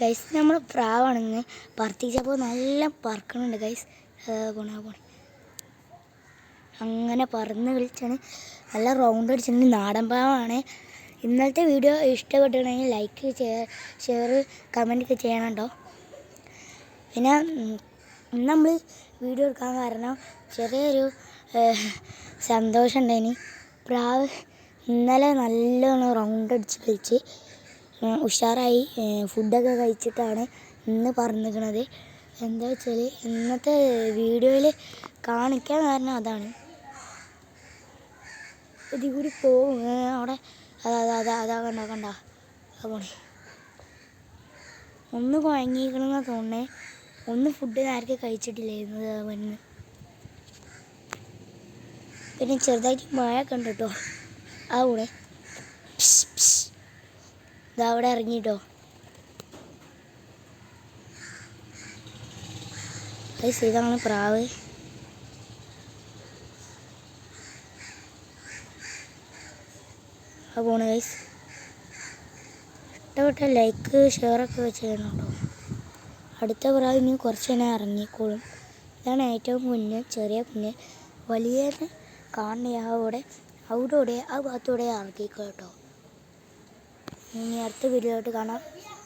Guys നമ്മൾ പ്രാവാണെന്ന് പറത്തിച്ചപ്പോൾ നല്ല പറക്കണുണ്ട് guys. പോണ അങ്ങനെ പറന്ന് കളിച്ചാണ് നല്ല റൗണ്ട് അടിച്ചിട്ടുണ്ട്. നാടൻ പ്രാവാണ്. ഇന്നത്തെ വീഡിയോ ഇഷ്ടപ്പെട്ടിട്ടുണ്ടെങ്കിൽ ലൈക്ക് ഷെയർ കമൻ്റ് ഒക്കെ ചെയ്യണം കേട്ടോ. പിന്നെ ഇന്ന് നമ്മൾ വീഡിയോ എടുക്കാൻ കാരണം ചെറിയൊരു സന്തോഷം ഉണ്ടായിന്. പ്രാവ് ഇന്നലെ നല്ലോണം റൗണ്ട് അടിച്ച് കളിച്ച് ഉഷാറായി ഫുഡൊക്കെ കഴിച്ചിട്ടാണ് ഇന്ന് പറന്നിരിക്കുന്നത്. എന്താ വെച്ചാൽ ഇന്നത്തെ വീഡിയോയിൽ കാണിക്കാൻ കാരണം അതാണ്. ഇതിൽ കൂടി പോകും അവിടെ അതാ കണ്ട പോണേ. ഒന്ന് കുഴങ്ങിക്കണമെന്നാണ് തോന്നണേ. ഒന്ന് ഫുഡ് നേരത്തെ കഴിച്ചിട്ടില്ലായിരുന്നു വന്ന്. പിന്നെ ചെറുതായിട്ട് മഴയൊക്കെ ഉണ്ട് കേട്ടോ. ആ കൂടെ ഇതവിടെ ഇറങ്ങിട്ടോ. ഗൈസ് ഇതാണ് പ്രാവ്. ആ പോണ് ഗൈസ്. ഇഷ്ടപ്പെട്ട ലൈക്ക് ഷെയറൊക്കെ ചെയ്യണം കേട്ടോ. അടുത്ത പ്രാവ് ഇനി കുറച്ച് തന്നെ ഇറങ്ങിക്കോളും. ഇതാണ് ഏറ്റവും കുഞ്ഞ്, ചെറിയ കുഞ്ഞ്. വലിയ കാണണ അവിടെ ആ ഭാഗത്തൂടെ ഇറക്കിക്കോ കേട്ടോ. ഇനി അടുത്ത വീഡിയോ ആയിട്ട് കാണാം.